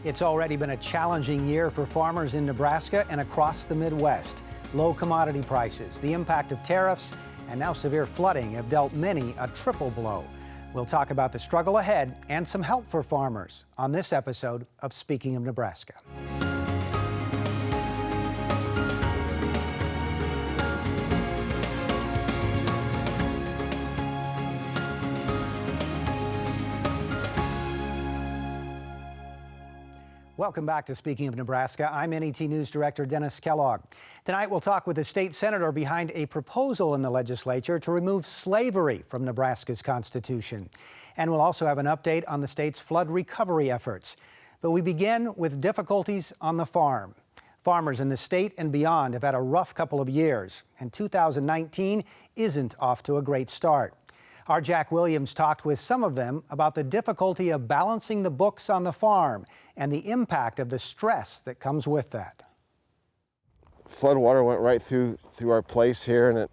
It's already been a challenging year for farmers in Nebraska and across the Midwest. Low commodity prices, the impact of tariffs, and now severe flooding have dealt many a triple blow. We'll talk about the struggle ahead and some help for farmers on this episode of Speaking of Nebraska. Welcome back to Speaking of Nebraska. I'm NET News Director Dennis Kellogg. Tonight we'll talk with the state senator behind a proposal in the legislature to remove slavery from Nebraska's Constitution. And we'll also have an update on the state's flood recovery efforts. But we begin with difficulties on the farm. Farmers in the state and beyond have had a rough couple of years, and 2019 isn't off to a great start. Our Jack Williams talked with some of them about the difficulty of balancing the books on the farm and the impact of the stress that comes with that. Flood water went right through our place here, and it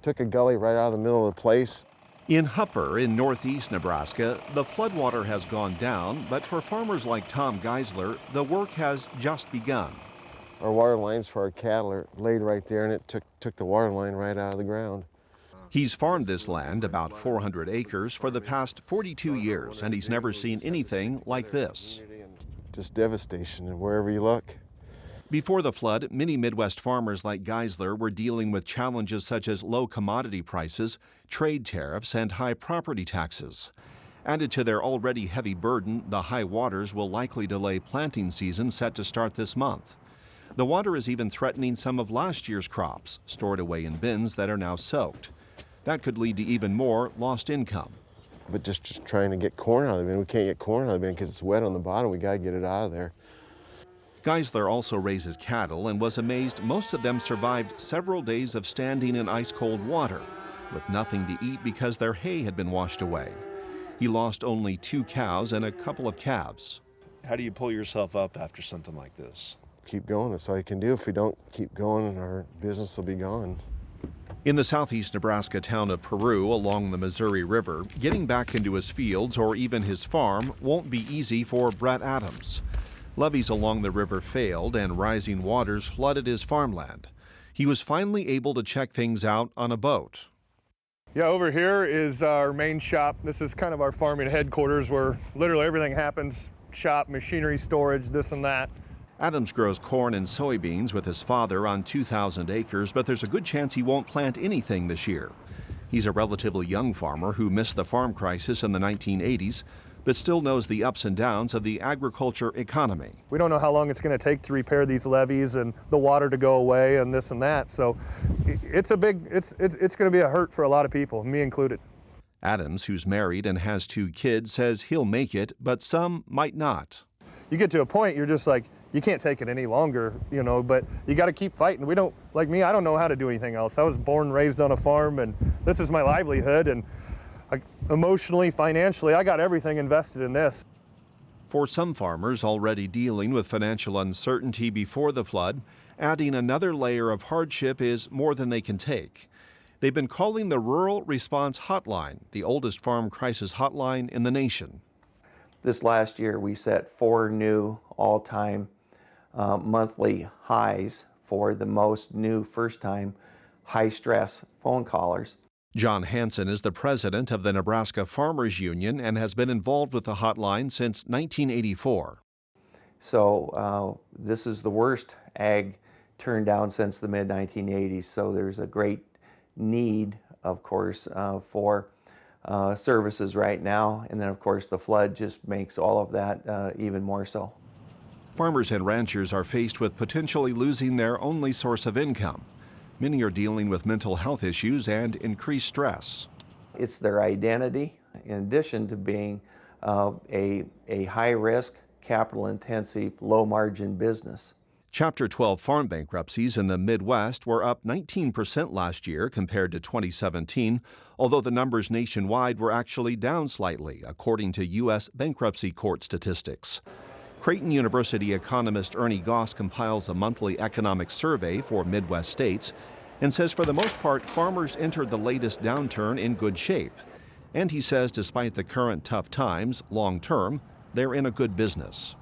took a gully right out of the middle of the place. In Hupper, in northeast Nebraska, the floodwater has gone down, but for farmers like Tom Geisler, the work has just begun. Our water lines for our cattle are laid right there, and it took the water line right out of the ground. He's farmed this land, about 400 acres, for the past 42 years, and he's never seen anything like this. Just devastation wherever you look. Before the flood, many Midwest farmers like Geisler were dealing with challenges such as low commodity prices, trade tariffs, and high property taxes. Added to their already heavy burden, the high waters will likely delay planting season set to start this month. The water is even threatening some of last year's crops, stored away in bins that are now soaked. That could lead to even more lost income. But just trying to get corn out of the bin. We can't get corn out of the bin because it's wet on the bottom. We got to get it out of there. Geisler also raises cattle and was amazed most of them survived several days of standing in ice-cold water with nothing to eat because their hay had been washed away. He lost only 2 cows and a couple of calves. How do you pull yourself up after something like this? Keep going. That's all you can do. If we don't keep going, our business will be gone. In the southeast Nebraska town of Peru along the Missouri River, getting back into his fields or even his farm won't be easy for Brett Adams. Levees along the river failed and rising waters flooded his farmland. He was finally able to check things out on a boat. Yeah, over here is our main shop. This is kind of our farming headquarters where literally everything happens. Shop, machinery, storage, this and that. Adams grows corn and soybeans with his father on 2,000 acres, but there's a good chance he won't plant anything this year. He's a relatively young farmer who missed the farm crisis in the 1980s, but still knows the ups and downs of the agriculture economy. We don't know how long it's going to take to repair these levees and the water to go away and this and that. So it's going to be a hurt for a lot of people, me included. Adams, who's married and has 2 kids, says he'll make it, but some might not. You get to a point, you're just like, you can't take it any longer, but you got to keep fighting. We don't, like me, I don't know how to do anything else. I was born and raised on a farm, and this is my livelihood, and emotionally, financially, I got everything invested in this. For some farmers already dealing with financial uncertainty before the flood, adding another layer of hardship is more than they can take. They've been calling the Rural Response Hotline, the oldest farm crisis hotline in the nation. This last year, we set 4 new all-time monthly highs for the most new first-time high-stress phone callers. John Hansen is the president of the Nebraska Farmers Union and has been involved with the hotline since 1984. So this is the worst ag turned down since the mid-1980s, so there's a great need, of course, for services right now, and then of course the flood just makes all of that even more so. Farmers and ranchers are faced with potentially losing their only source of income. Many are dealing with mental health issues and increased stress. It's their identity, in addition to being a high-risk, capital-intensive, low-margin business. Chapter 12 farm bankruptcies in the Midwest were up 19% last year compared to 2017, although the numbers nationwide were actually down slightly, according to U.S. bankruptcy court statistics. Creighton University economist Ernie Goss compiles a monthly economic survey for Midwest states and says for the most part, farmers entered the latest downturn in good shape. And he says despite the current tough times, long term, they're in a good business.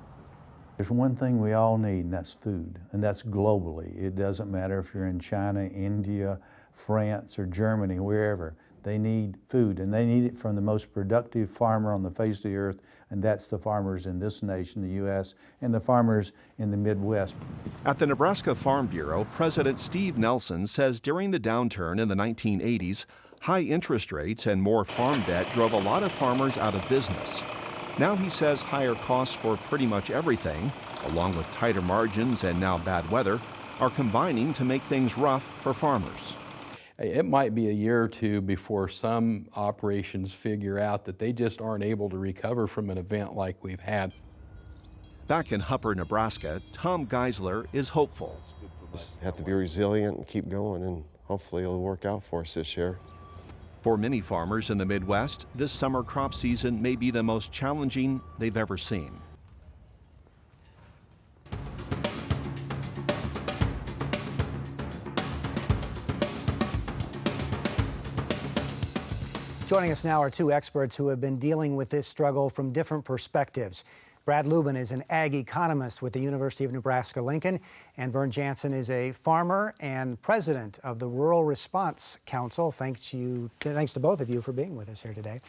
There's one thing we all need, and that's food, and that's globally. It doesn't matter if you're in China, India, France, or Germany, wherever. They need food, and they need it from the most productive farmer on the face of the earth, and that's the farmers in this nation, the U.S., and the farmers in the Midwest. At the Nebraska Farm Bureau, President Steve Nelson says during the downturn in the 1980s, high interest rates and more farm debt drove a lot of farmers out of business. Now he says higher costs for pretty much everything, along with tighter margins and now bad weather, are combining to make things rough for farmers. It might be a year or two before some operations figure out that they just aren't able to recover from an event like we've had. Back in Hupper, Nebraska, Tom Geisler is hopeful. Just have to be resilient and keep going, and hopefully it'll work out for us this year. For many farmers in the Midwest, this summer crop season may be the most challenging they've ever seen. Joining us now are two experts who have been dealing with this struggle from different perspectives. Brad Lubin is an ag economist with the University of Nebraska-Lincoln, and Vern Jansen is a farmer and president of the Rural Response Council. Thanks to both of you for being with us here today.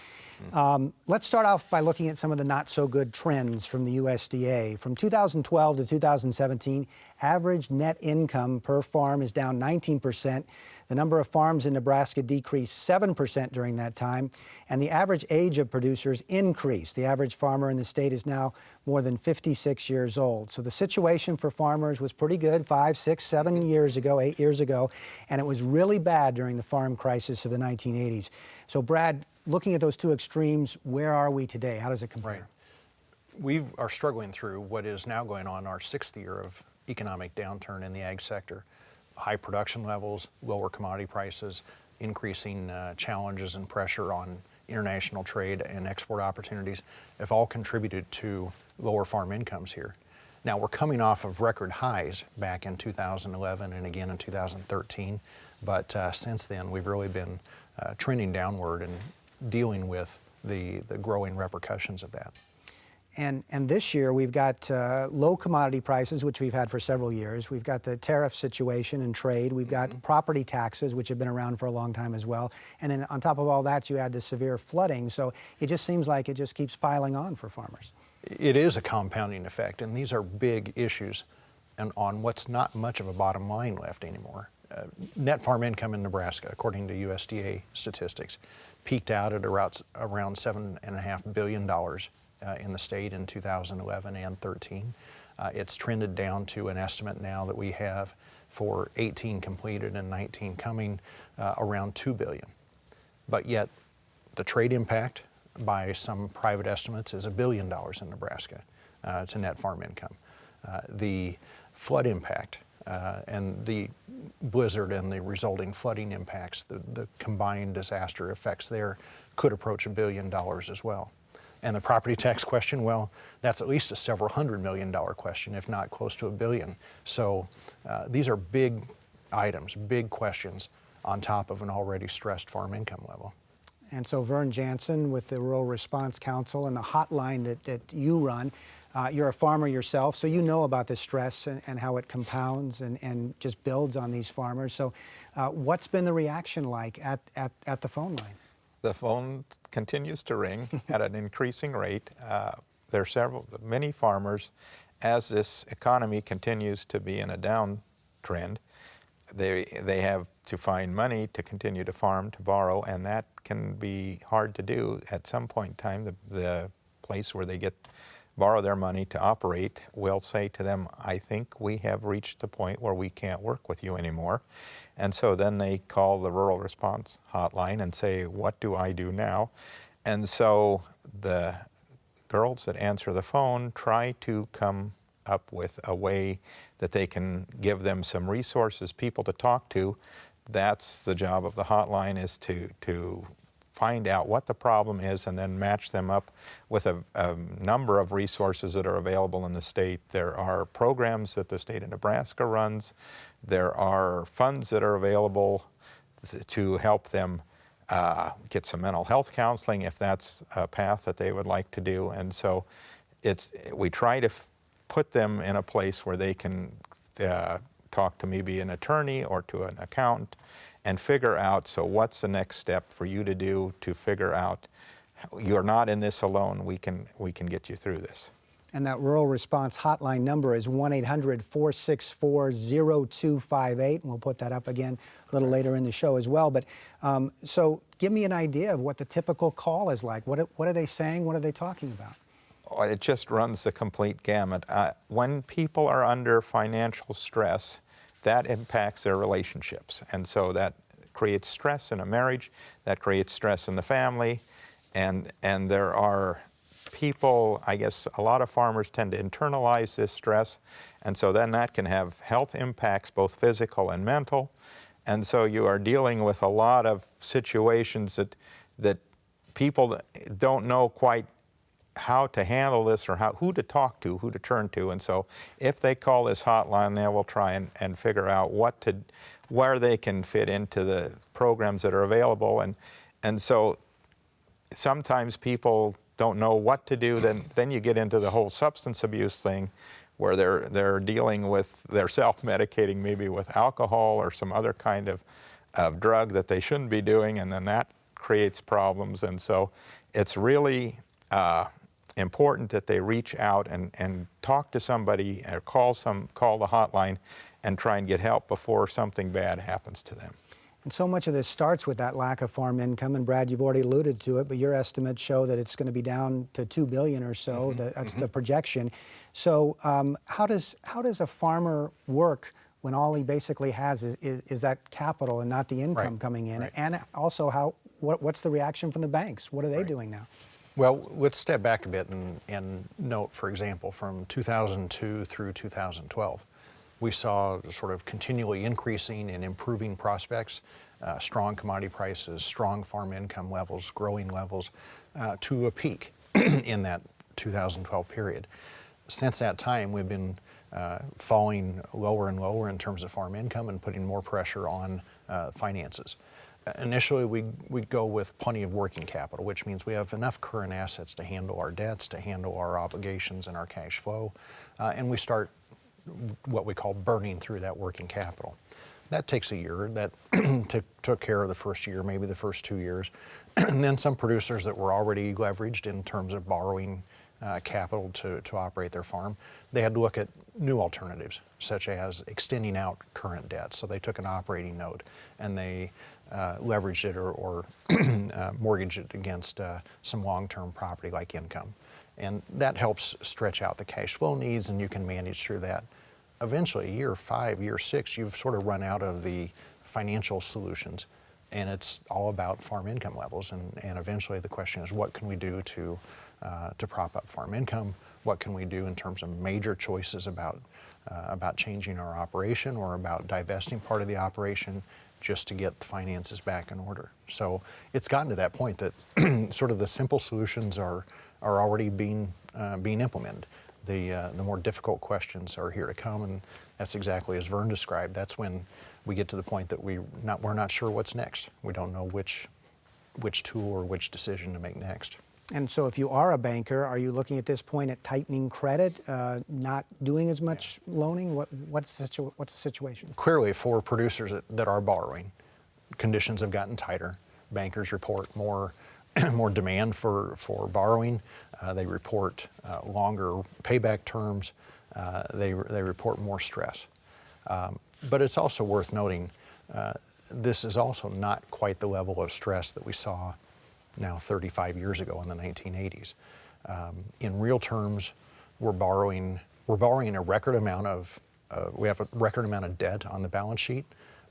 Let's start off by looking at some of the not-so-good trends from the USDA. From 2012 to 2017, average net income per farm is down 19%. The number of farms in Nebraska decreased 7% during that time, and the average age of producers increased. The average farmer in the state is now more than 56 years old. So the situation for farmers was pretty good 5, 6, 7 years ago, 8 years ago, and it was really bad during the farm crisis of the 1980s. So Brad, looking at those two extremes, where are we today? How does it compare? Right. We are struggling through what is now going on our 6th year of economic downturn in the ag sector. High production levels, lower commodity prices, increasing challenges and pressure on international trade and export opportunities have all contributed to lower farm incomes here. Now we're coming off of record highs back in 2011 and again in 2013, but since then we've really been trending downward and dealing with the growing repercussions of that. And this year we've got low commodity prices, which we've had for several years. We've got the tariff situation and trade. We've got property taxes, which have been around for a long time as well. And then on top of all that, you add the severe flooding. So it just seems like it just keeps piling on for farmers. It is a compounding effect, and these are big issues and on what's not much of a bottom line left anymore. Net farm income in Nebraska, according to USDA statistics, peaked out at around $7.5 billion in the state in 2011 and 13. It's trended down to an estimate now that we have for 18 completed and 19 coming, around $2 billion. But yet the trade impact by some private estimates is $1 billion in Nebraska to net farm income. The flood impact and the blizzard and the resulting flooding impacts, the combined disaster effects there could approach $1 billion as well. And the property tax question, well, that's at least a several $100 million question, if not close to $1 billion. So these are big items, big questions on top of an already stressed farm income level. And so Vern Jansen with the Rural Response Council and the hotline that you run, you're a farmer yourself, so you know about the stress and how it compounds and just builds on these farmers. So what's been the reaction like at the phone line? The phone continues to ring at an increasing rate. There are many farmers, as this economy continues to be in a downtrend, they have to find money to continue to farm, to borrow, and that can be hard to do. At some point in time, the place where they borrow their money to operate will say to them, I think we have reached the point where we can't work with you anymore. And so then they call the Rural Response Hotline and say, what do I do now? And so the girls that answer the phone try to come up with a way that they can give them some resources, people to talk to. That's the job of the hotline, is to find out what the problem is and then match them up with a number of resources that are available in the state. There are programs that the state of Nebraska runs. There are funds that are available to help them get some mental health counseling if that's a path that they would like to do. And so we try to put them in a place where they can talk to maybe an attorney or to an accountant and figure out, so what's the next step for you to do to figure out you're not in this alone, we can get you through this. And that rural response hotline number is 1-800-464-0258. And we'll put that up again a little later in the show as well. But so give me an idea of what the typical call is like. What are they saying? What are they talking about? It just runs the complete gamut. When people are under financial stress, that impacts their relationships. And so that creates stress in a marriage, that creates stress in the family. And there are people, I guess a lot of farmers tend to internalize this stress, and so then that can have health impacts, both physical and mental. And so you are dealing with a lot of situations that people don't know quite how to handle this or who to talk to, who to turn to. And so if they call this hotline, they will try and figure out where they can fit into the programs that are available. And so sometimes people don't know what to do. Then you get into the whole substance abuse thing, where they're dealing with, they're self-medicating maybe with alcohol or some other kind of drug that they shouldn't be doing, and then that creates problems. And so it's really important that they reach out and talk to somebody or call the hotline and try and get help before something bad happens to them. And so much of this starts with that lack of farm income. And Brad, you've already alluded to it, but your estimates show that it's going to be down to $2 billion or so. That's the projection. So how does a farmer work when all he basically has is that capital and not the income coming in? And also, what's the reaction from the banks? What are they doing now? Well, let's step back a bit and note, for example, from 2002 through 2012. We saw sort of continually increasing and improving prospects, strong commodity prices, strong farm income levels, growing levels, to a peak in that 2012 period. Since that time, we've been falling lower and lower in terms of farm income and putting more pressure on finances. Initially, we go with plenty of working capital, which means we have enough current assets to handle our debts, to handle our obligations and our cash flow, and we start what we call burning through that working capital. That takes a year. That took care of the first year, maybe the first 2 years. And then some producers that were already leveraged in terms of borrowing capital to operate their farm, they had to look at new alternatives, such as extending out current debt. So they took an operating note and they leveraged it or mortgaged it against some long-term property like income. And that helps stretch out the cash flow needs, and you can manage through that. Eventually, year 5, year 6, you've sort of run out of the financial solutions, and it's all about farm income levels. And eventually the question is, what can we do to prop up farm income? What can we do in terms of major choices about changing our operation or about divesting part of the operation just to get the finances back in order? So it's gotten to that point that sort of the simple solutions are already being implemented. The more difficult questions are here to come, and that's exactly as Vern described. That's when we get to the point that we're not sure what's next. We don't know which tool or which decision to make next. And so if you are a banker, are you looking at this point at tightening credit, not doing as much loaning? What's the situation? Clearly, for producers that are borrowing, conditions have gotten tighter. Bankers report more demand for borrowing. They report longer payback terms. They report more stress. But it's also worth noting this is also not quite the level of stress that we saw now 35 years ago in the 1980s. In real terms, we're borrowing a record amount we have a record amount of debt on the balance sheet,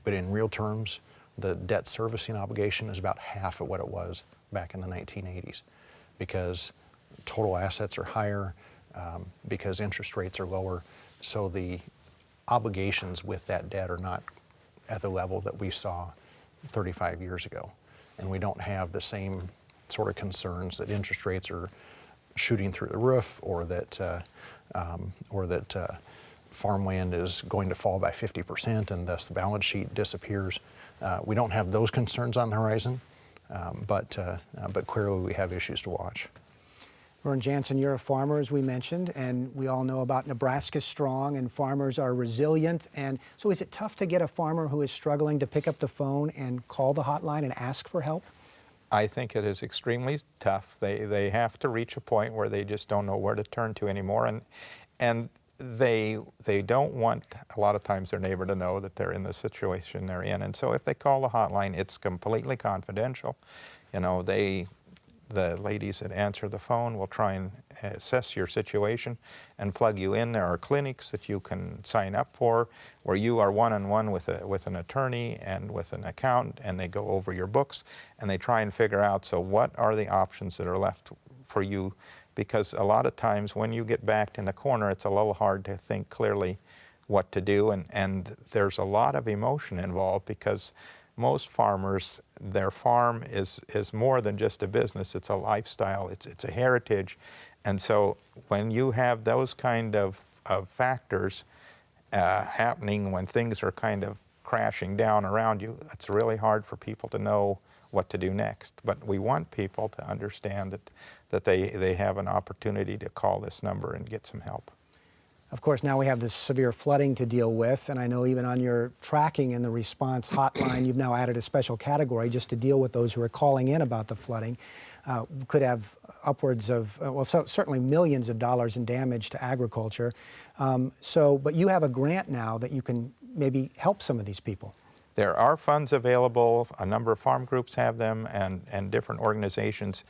but in real terms, the debt servicing obligation is about half of what it was back in the 1980s, because total assets are higher, because interest rates are lower, so the obligations with that debt are not at the level that we saw 35 years ago. And we don't have the same sort of concerns that interest rates are shooting through the roof, or that farmland is going to fall by 50% and thus the balance sheet disappears. We don't have those concerns on the horizon. but clearly we have issues to watch. Vern Jansen, you're a farmer, as we mentioned, and we all know about Nebraska Strong, and farmers are resilient. And so is it tough to get a farmer who is struggling to pick up the phone and call the hotline and ask for help? I think it is extremely tough. They have to reach a point where they just don't know where to turn to anymore, and they don't want a lot of times their neighbor to know that they're in the situation they're in. And so if they call the hotline, it's completely confidential. You know, the ladies that answer the phone will try and assess your situation and plug you in. There are clinics that you can sign up for where you are one-on-one with an attorney and with an accountant, and they go over your books and they try and figure out, so what are the options that are left for you? Because a lot of times when you get backed in a corner, it's a little hard to think clearly what to do, and there's a lot of emotion involved, because most farmers, their farm is more than just a business. It's a lifestyle. It's a heritage. And so when you have those kind of factors happening, when things are kind of crashing down around you, it's really hard for people to know what to do next. But we want people to understand that they have an opportunity to call this number and get some help. Of course, now we have this severe flooding to deal with, and I know even on your tracking in the response hotline, you've now added a special category just to deal with those who are calling in about the flooding. Could have upwards of, certainly millions of dollars in damage to agriculture. But you have a grant now that you can maybe help some of these people. There are funds available. A number of farm groups have them, and different organizations.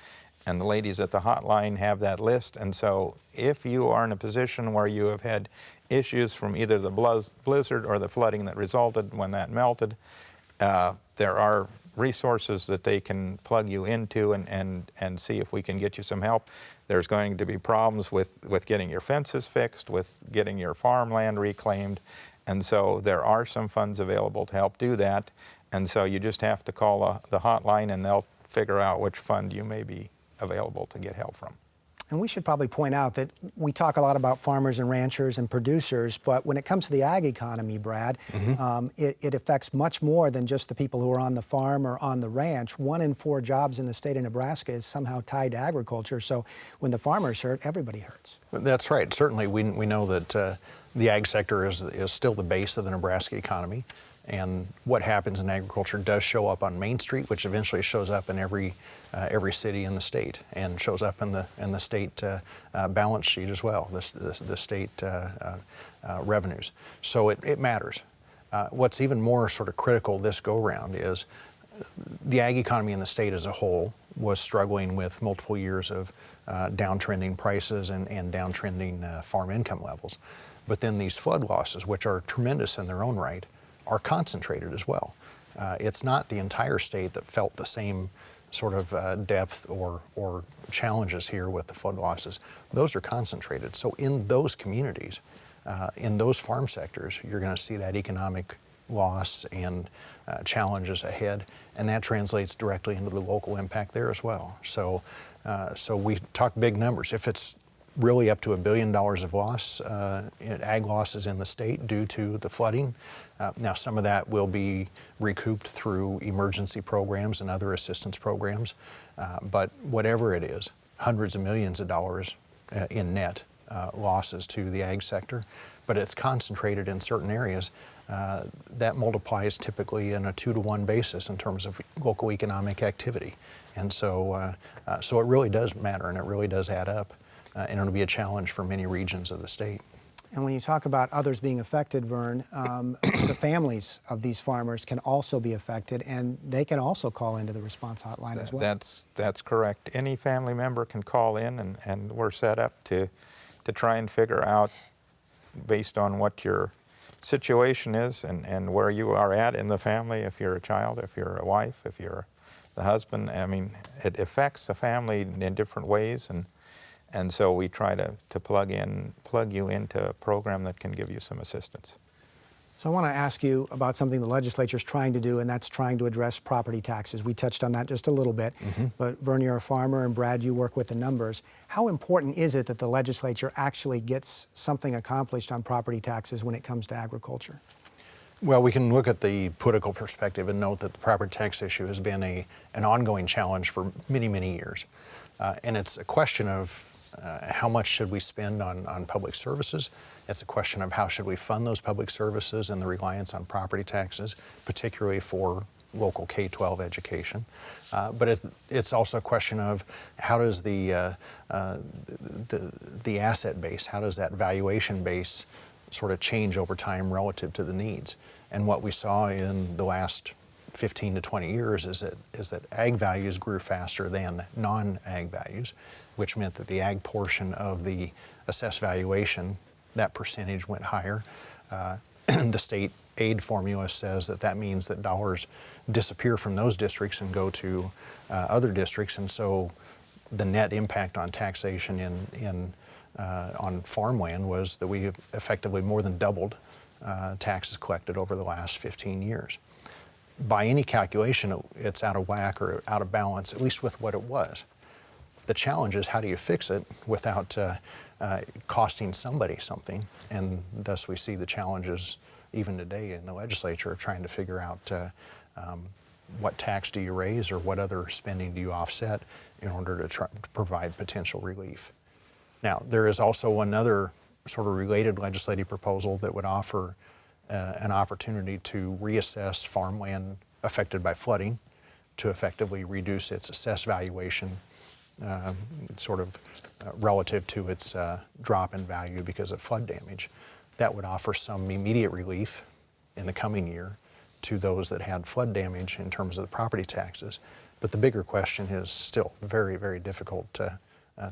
And the ladies at the hotline have that list. And so if you are in a position where you have had issues from either the blizzard or the flooding that resulted when that melted, there are resources that they can plug you into and see if we can get you some help. There's going to be problems with getting your fences fixed, with getting your farmland reclaimed. And so there are some funds available to help do that. And so you just have to call the hotline, and they'll figure out which fund you may be available to get help from. And we should probably point out that we talk a lot about farmers and ranchers and producers, but when it comes to the ag economy, Brad, it affects much more than just the people who are on the farm or on the ranch. 1 in 4 jobs in the state of Nebraska is somehow tied to agriculture, so when the farmers hurt, everybody hurts. That's right. Certainly we know that the ag sector is still the base of the Nebraska economy. And what happens in agriculture does show up on Main Street, which eventually shows up in every city in the state, and shows up in the state balance sheet as well, the state revenues. So it matters. What's even more sort of critical this go-round is the ag economy in the state as a whole was struggling with multiple years of downtrending prices and downtrending farm income levels. But then these flood losses, which are tremendous in their own right, are concentrated as well. It's not the entire state that felt the same sort of depth or challenges here with the flood losses. Those are concentrated. So in those communities, in those farm sectors, you're going to see that economic loss and challenges ahead, and that translates directly into the local impact there as well. So we talk big numbers. If it's really up to $1 billion of loss, in ag losses in the state due to the flooding. Now some of that will be recouped through emergency programs and other assistance programs, but whatever it is, hundreds of millions of dollars in net losses to the ag sector, but it's concentrated in certain areas. That multiplies typically in a 2-to-1 basis in terms of local economic activity. And so it really does matter, and it really does add up. And it'll be a challenge for many regions of the state. And when you talk about others being affected, Vern, the families of these farmers can also be affected, and they can also call into the response hotline as well. That's correct. Any family member can call in, and we're set up to try and figure out, based on what your situation is and where you are at in the family, if you're a child, if you're a wife, if you're the husband. I mean, it affects the family in different ways, and so we try to plug you into a program that can give you some assistance. So I want to ask you about something the legislature is trying to do, and that's trying to address property taxes. We touched on that just a little bit, but Vern, you're a farmer, and Brad, you work with the numbers. How important is it that the legislature actually gets something accomplished on property taxes when it comes to agriculture? Well, we can look at the political perspective and note that the property tax issue has been an ongoing challenge for many, many years. And it's a question of how much should we spend on public services. It's a question of how should we fund those public services and the reliance on property taxes, particularly for local K-12 education. But it's also a question of how does the asset base, how does that valuation base sort of change over time relative to the needs. And what we saw in the last 15 to 20 years is that ag values grew faster than non-ag values, which meant that the ag portion of the assessed valuation, that percentage went higher. The state aid formula says that means that dollars disappear from those districts and go to other districts, and so the net impact on taxation on farmland was that we have effectively more than doubled taxes collected over the last 15 years. By any calculation, it's out of whack or out of balance, at least with what it was. The challenge is how do you fix it without costing somebody something, and thus we see the challenges even today in the legislature trying to figure out what tax do you raise or what other spending do you offset in order to provide potential relief. Now, there is also another sort of related legislative proposal that would offer an opportunity to reassess farmland affected by flooding to effectively reduce its assessed valuation relative to its drop in value because of flood damage. That would offer some immediate relief in the coming year to those that had flood damage in terms of the property taxes. But the bigger question is still very, very difficult to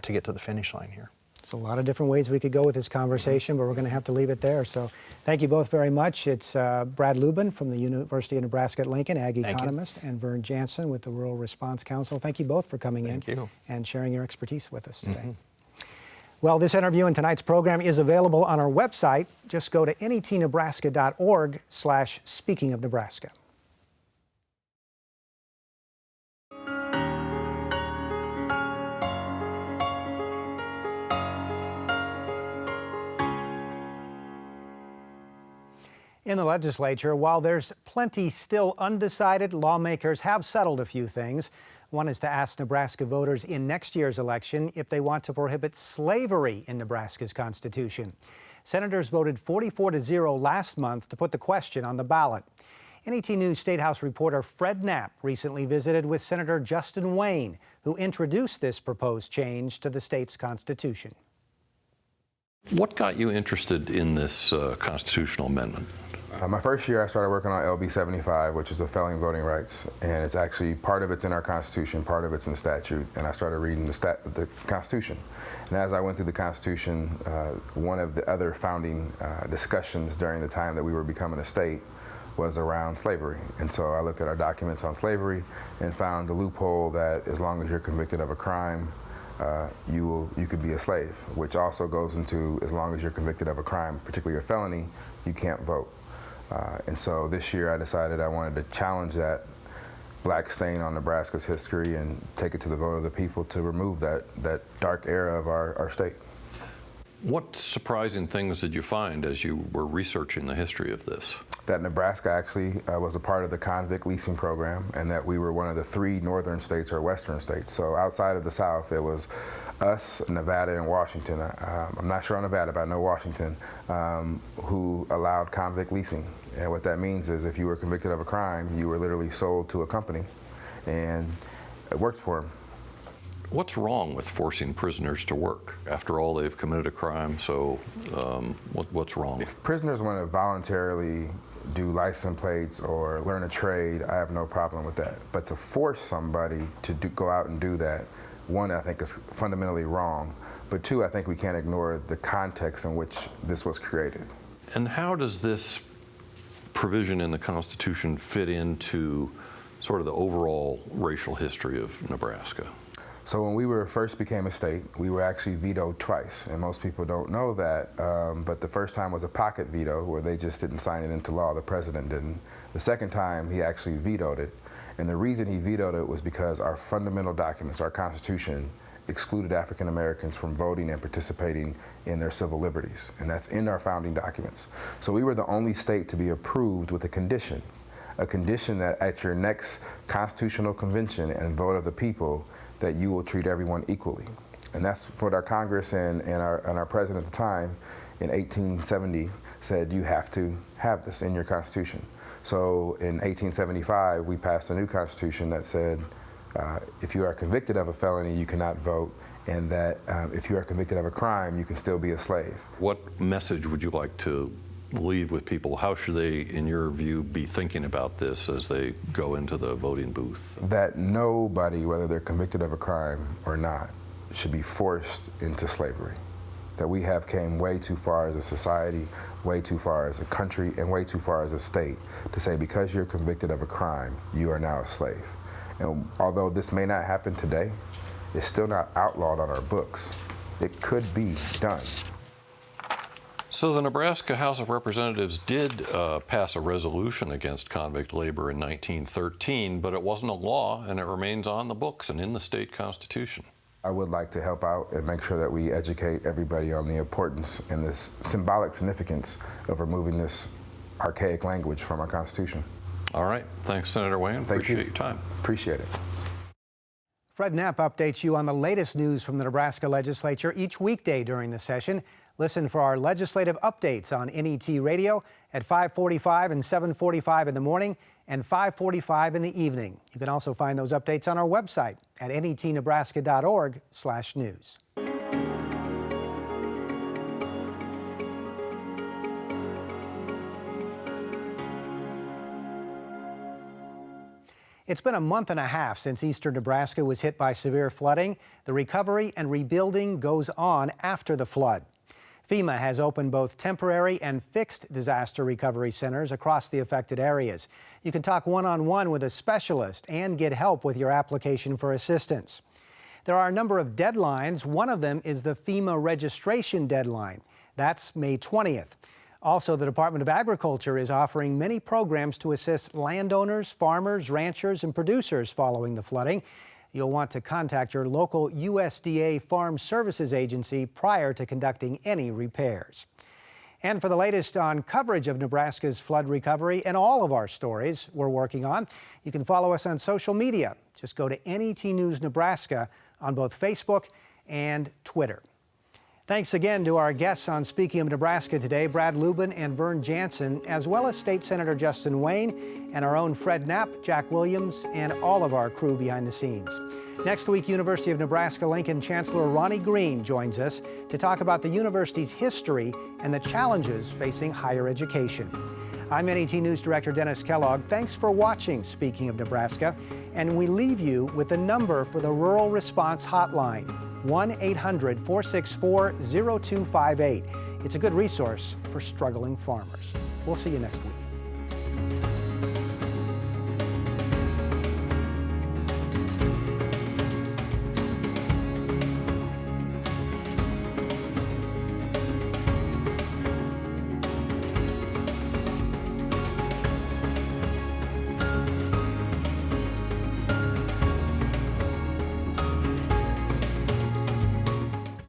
get to the finish line here. There's a lot of different ways we could go with this conversation, but we're going to have to leave it there. So thank you both very much. It's Brad Lubin from the University of Nebraska at Lincoln, ag economist, and Vern Jansen with the Rural Response Council. Thank you both for coming in and sharing your expertise with us today. Well, this interview and tonight's program is available on our website. Just go to netnebraska.org/Speaking of Nebraska. In the legislature, while there's plenty still undecided, lawmakers have settled a few things. One is to ask Nebraska voters in next year's election if they want to prohibit slavery in Nebraska's Constitution. Senators voted 44-0 last month to put the question on the ballot. NET News State House reporter Fred Knapp recently visited with Senator Justin Wayne, who introduced this proposed change to the state's Constitution. What got you interested in this constitutional amendment? My first year I started working on LB 75, which is the felony voting rights, and it's actually part of it's in our Constitution, part of it's in the statute, and I started reading the Constitution. And as I went through the Constitution, one of the other founding discussions during the time that we were becoming a state was around slavery. And so I looked at our documents on slavery and found the loophole that as long as you're convicted of a crime, you could be a slave, which also goes into as long as you're convicted of a crime, particularly a felony, you can't vote. And so this year I decided I wanted to challenge that black stain on Nebraska's history and take it to the vote of the people to remove that dark era of our state. What surprising things did you find as you were researching the history of this? That Nebraska actually was a part of the convict leasing program, and that we were one of the 3 northern states or western states. So outside of the South, it was us, Nevada, and Washington. I'm not sure on Nevada, but I know Washington, who allowed convict leasing. And what that means is if you were convicted of a crime, you were literally sold to a company, and it worked for them. What's wrong with forcing prisoners to work? After all, they've committed a crime, so what's wrong? If prisoners want to voluntarily do license plates or learn a trade, I have no problem with that. But to force somebody to go out and do that, one, I think is fundamentally wrong, but two, I think we can't ignore the context in which this was created. And how does this provision in the Constitution fit into sort of the overall racial history of Nebraska? So when we first became a state, we were actually vetoed twice, and most people don't know that, but the first time was a pocket veto where they just didn't sign it into law, the president didn't. The second time, he actually vetoed it, and the reason he vetoed it was because our fundamental documents, our Constitution, excluded African Americans from voting and participating in their civil liberties, and that's in our founding documents. So we were the only state to be approved with a condition that at your next constitutional convention and vote of the people, that you will treat everyone equally. And that's what our Congress and our president at the time in 1870 said, you have to have this in your Constitution. So in 1875, we passed a new Constitution that said, if you are convicted of a felony, you cannot vote, and that if you are convicted of a crime, you can still be a slave. What message would you like to leave with people? How should they, in your view, be thinking about this as they go into the voting booth? That nobody, whether they're convicted of a crime or not, should be forced into slavery. That we have came way too far as a society, way too far as a country, and way too far as a state to say because you're convicted of a crime, you are now a slave. And although this may not happen today, it's still not outlawed on our books. It could be done. So the Nebraska House of Representatives did pass a resolution against convict labor in 1913, but it wasn't a law, and it remains on the books and in the state constitution. I would like to help out and make sure that we educate everybody on the importance and this symbolic significance of removing this archaic language from our Constitution. All right. Thanks, Senator Wayne. Appreciate your time. Appreciate it. Fred Knapp updates you on the latest news from the Nebraska legislature each weekday during the session. Listen for our legislative updates on NET Radio at 5:45 and 7:45 in the morning and 5:45 in the evening. You can also find those updates on our website at netnebraska.org/news. It's been a month and a half since eastern Nebraska was hit by severe flooding. The recovery and rebuilding goes on after the flood. FEMA has opened both temporary and fixed disaster recovery centers across the affected areas. You can talk one-on-one with a specialist and get help with your application for assistance. There are a number of deadlines. One of them is the FEMA registration deadline. That's May 20th. Also, the Department of Agriculture is offering many programs to assist landowners, farmers, ranchers, and producers following the flooding. You'll want to contact your local USDA Farm Services Agency prior to conducting any repairs. And for the latest on coverage of Nebraska's flood recovery and all of our stories we're working on, you can follow us on social media. Just go to NET News Nebraska on both Facebook and Twitter. Thanks again to our guests on Speaking of Nebraska today, Brad Lubin and Vern Jansen, as well as State Senator Justin Wayne and our own Fred Knapp, Jack Williams, and all of our crew behind the scenes. Next week, University of Nebraska-Lincoln Chancellor Ronnie Green joins us to talk about the university's history and the challenges facing higher education. I'm NET News Director Dennis Kellogg. Thanks for watching Speaking of Nebraska, and we leave you with the number for the Rural Response Hotline, 1-800-464-0258. It's a good resource for struggling farmers. We'll see you next week.